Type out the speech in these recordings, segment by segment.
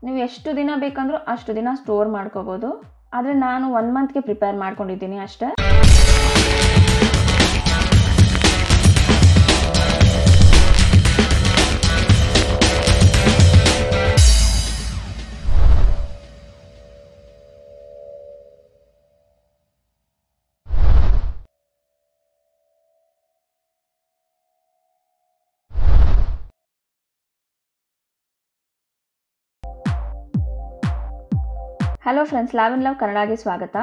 ನೀವು ಎಷ್ಟು ದಿನ ಬೇಕಂದ್ರೂ ಅಷ್ಟು ದಿನ ಸ್ಟೋರ್ ಮಾಡ್ಕೋಬೋದು. ಆದರೆ ನಾನು 1 ಮಂತ್ಗೆ ಪ್ರಿಪೇರ್ ಮಾಡ್ಕೊಂಡಿದ್ದೀನಿ ಅಷ್ಟೇ. ಹಲೋ ಫ್ರೆಂಡ್ಸ್, ಲಾವಿನ್ಲವ್ ಕನ್ನಡಗೆ ಸ್ವಾಗತ.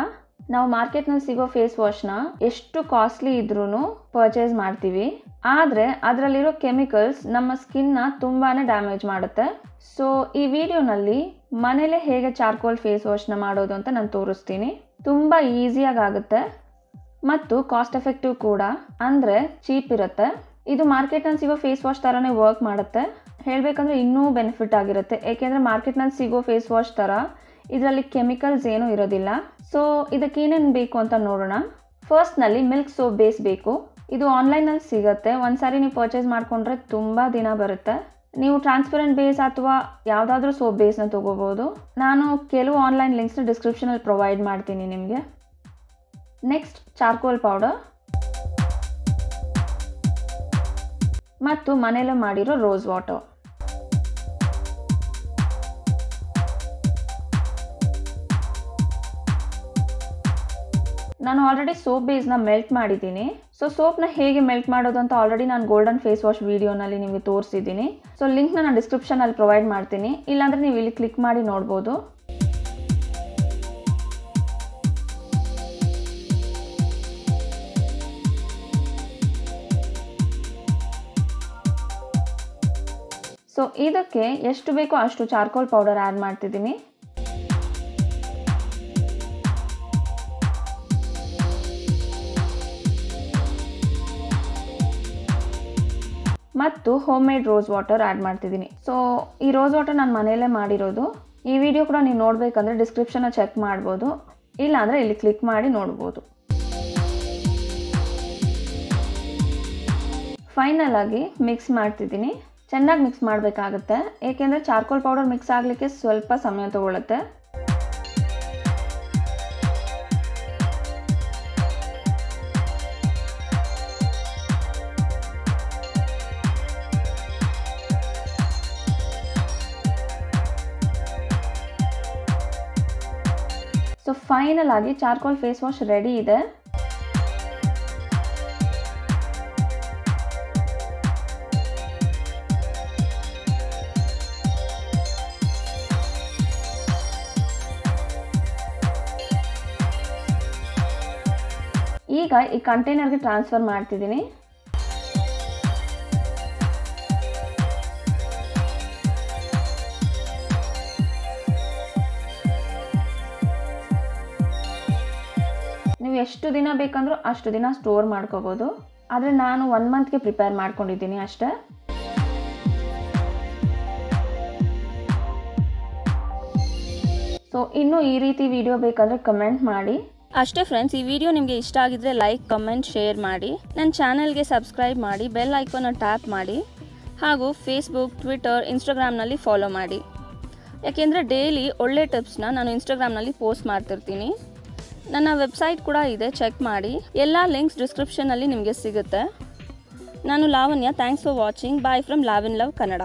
ನಾವು ಮಾರ್ಕೆಟ್ನಲ್ಲಿ ಸಿಗೋ ಫೇಸ್ ವಾಶ್ನ ಎಷ್ಟು ಕಾಸ್ಟ್ಲಿ ಇದ್ರೂ ಪರ್ಚೇಸ್ ಮಾಡ್ತೀವಿ. ಆದರೆ ಅದರಲ್ಲಿರೋ ಕೆಮಿಕಲ್ಸ್ ನಮ್ಮ ಸ್ಕಿನ್ನ ತುಂಬಾ ಡ್ಯಾಮೇಜ್ ಮಾಡುತ್ತೆ. ಸೊ ಈ ವಿಡಿಯೋನಲ್ಲಿ ಮನೇಲೆ ಹೇಗೆ ಚಾರ್ಕೋಲ್ ಫೇಸ್ ವಾಶ್ನ ಮಾಡೋದು ಅಂತ ನಾನು ತೋರಿಸ್ತೀನಿ. ತುಂಬ ಈಸಿಯಾಗಿ ಆಗುತ್ತೆ ಮತ್ತು ಕಾಸ್ಟ್ ಎಫೆಕ್ಟಿವ್ ಕೂಡ, ಅಂದರೆ ಚೀಪ್ ಇರುತ್ತೆ. ಇದು ಮಾರ್ಕೆಟ್ನಲ್ಲಿ ಸಿಗೋ ಫೇಸ್ ವಾಶ್ ಥರನೇ ವರ್ಕ್ ಮಾಡುತ್ತೆ. ಹೇಳಬೇಕಂದ್ರೆ ಇನ್ನೂ ಬೆನಿಫಿಟ್ ಆಗಿರುತ್ತೆ, ಏಕೆಂದರೆ ಮಾರ್ಕೆಟ್ನಲ್ಲಿ ಸಿಗೋ ಫೇಸ್ ವಾಶ್ ಥರ ಇದರಲ್ಲಿ ಕೆಮಿಕಲ್ಸ್ ಏನೂ ಇರೋದಿಲ್ಲ. ಸೊ ಇದಕ್ಕೇನೇನು ಬೇಕು ಅಂತ ನೋಡೋಣ. ಫಸ್ಟ್ನಲ್ಲಿ ಮಿಲ್ಕ್ ಸೋಪ್ ಬೇಸ್ ಬೇಕು. ಇದು ಆನ್ಲೈನಲ್ಲಿ ಸಿಗುತ್ತೆ. ಒಂದ್ಸಾರಿ ನೀವು ಪರ್ಚೇಸ್ ಮಾಡಿಕೊಂಡ್ರೆ ತುಂಬ ದಿನ ಬರುತ್ತೆ. ನೀವು ಟ್ರಾನ್ಸ್ಪರೆಂಟ್ ಬೇಸ್ ಅಥವಾ ಯಾವುದಾದ್ರೂ ಸೋಪ್ ಬೇಸ್ನ ತೊಗೋಬೋದು. ನಾನು ಕೆಲವು ಆನ್ಲೈನ್ ಲಿಂಕ್ಸ್ನ ಡಿಸ್ಕ್ರಿಪ್ಷನಲ್ಲಿ ಪ್ರೊವೈಡ್ ಮಾಡ್ತೀನಿ ನಿಮಗೆ. ನೆಕ್ಸ್ಟ್ ಚಾರ್ಕೋಲ್ ಪೌಡರ್ ಮತ್ತು ಮನೇಲೆ ಮಾಡಿರೋ ರೋಸ್ ವಾಟರ್. ನಾನು ಆಲ್ರೆಡಿ ಸೋಪ್ ಬೇಸ್ನ ಮೆಲ್ಟ್ ಮಾಡಿದ್ದೀನಿ. ಸೊ ಸೋಪ್ನ ಹೇಗೆ ಮೆಲ್ಟ್ ಮಾಡೋದು ಅಂತ ಆಲ್ರೆಡಿ ನಾನು ಗೋಲ್ಡನ್ ಫೇಸ್ ವಾಶ್ ವಿಡಿಯೋನಲ್ಲಿ ನಿಮಗೆ ತೋರಿಸಿದ್ದೀನಿ. ಸೊ ಲಿಂಕ್ನ ನಾನು ಡಿಸ್ಕ್ರಿಪ್ಷನಲ್ಲಿ ಪ್ರೊವೈಡ್ ಮಾಡ್ತೀನಿ, ಇಲ್ಲಾಂದರೆ ನೀವು ಇಲ್ಲಿ ಕ್ಲಿಕ್ ಮಾಡಿ ನೋಡ್ಬೋದು. ಸೊ ಇದಕ್ಕೆ ಎಷ್ಟು ಬೇಕೋ ಅಷ್ಟು ಚಾರ್ಕೋಲ್ ಪೌಡರ್ ಆ್ಯಡ್ ಮಾಡ್ತಿದ್ದೀನಿ. ಮತ್ತು home made rose water add ಮಾಡ್ತಿದ್ದೀನಿ. ಸೊ ಈ ರೋಸ್ ವಾಟರ್ ನಾನು ಮನೆಯಲ್ಲೇ ಮಾಡಿರೋದು. ಈ ವಿಡಿಯೋ ಕೂಡ ನೀವು ನೋಡಬೇಕಂದ್ರೆ ಡಿಸ್ಕ್ರಿಪ್ಷನ್ನ ಚೆಕ್ ಮಾಡ್ಬೋದು, ಇಲ್ಲಾಂದರೆ ಇಲ್ಲಿ ಕ್ಲಿಕ್ ಮಾಡಿ ನೋಡ್ಬೋದು. ಫೈನಲ್ ಆಗಿ ಮಿಕ್ಸ್ ಮಾಡ್ತಿದ್ದೀನಿ. ಚೆನ್ನಾಗಿ ಮಿಕ್ಸ್ ಮಾಡಬೇಕಾಗುತ್ತೆ, ಏಕೆಂದರೆ ಚಾರ್ಕೋಲ್ ಪೌಡರ್ ಮಿಕ್ಸ್ ಆಗಲಿಕ್ಕೆ ಸ್ವಲ್ಪ ಸಮಯ ತಗೊಳ್ಳುತ್ತೆ. ಸೊ ಫೈನಲ್ ಆಗಿ ಚಾರ್ಕೋಲ್ ಫೇಸ್ ವಾಶ್ ರೆಡಿ ಇದೆ. ಈಗ ಈ ಕಂಟೈನರ್ಗೆ ಟ್ರಾನ್ಸ್ಫರ್ ಮಾಡ್ತಿದ್ದೀನಿ. ನೀವು ಎಷ್ಟು ದಿನ ಬೇಕಂದ್ರೂ ಅಷ್ಟು ದಿನ ಸ್ಟೋರ್ ಮಾಡ್ಕೋಬೋದು. ಆದರೆ ನಾನು 1 ಮಂತ್ಗೆ ಪ್ರಿಪೇರ್ ಮಾಡ್ಕೊಂಡಿದ್ದೀನಿ ಅಷ್ಟೇ. ಸೊ ಇನ್ನೂ ಈ ರೀತಿ ವಿಡಿಯೋ ಬೇಕಂದರೆ ಕಮೆಂಟ್ ಮಾಡಿ. ಅಷ್ಟೇ ಫ್ರೆಂಡ್ಸ್, ಈ ವಿಡಿಯೋ ನಿಮಗೆ ಇಷ್ಟ ಆಗಿದ್ರೆ ಲೈಕ್, ಕಮೆಂಟ್, ಶೇರ್ ಮಾಡಿ. ನನ್ನ ಚಾನಲ್ಗೆ ಸಬ್ಸ್ಕ್ರೈಬ್ ಮಾಡಿ, ಬೆಲ್ ಐಕಾನ್ನ ಟ್ಯಾಪ್ ಮಾಡಿ, ಹಾಗೂ ಫೇಸ್ಬುಕ್, ಟ್ವಿಟರ್, ಇನ್ಸ್ಟಾಗ್ರಾಮ್ನಲ್ಲಿ ಫಾಲೋ ಮಾಡಿ. ಯಾಕೆಂದರೆ ಡೈಲಿ ಒಳ್ಳೆ ಟಿಪ್ಸ್ನ ನಾನು ಇನ್ಸ್ಟಾಗ್ರಾಮ್ನಲ್ಲಿ ಪೋಸ್ಟ್ ಮಾಡ್ತಿರ್ತೀನಿ. ನನ್ನ ವೆಬ್ಸೈಟ್ ಕೂಡ ಇದೆ, ಚೆಕ್ ಮಾಡಿ. ಎಲ್ಲ ಲಿಂಕ್ಸ್ ಡಿಸ್ಕ್ರಿಪ್ಷನಲ್ಲಿ ನಿಮಗೆ ಸಿಗುತ್ತೆ. ನಾನು Lavanya. Thanks for watching. Bye from Lavinlove Kannada.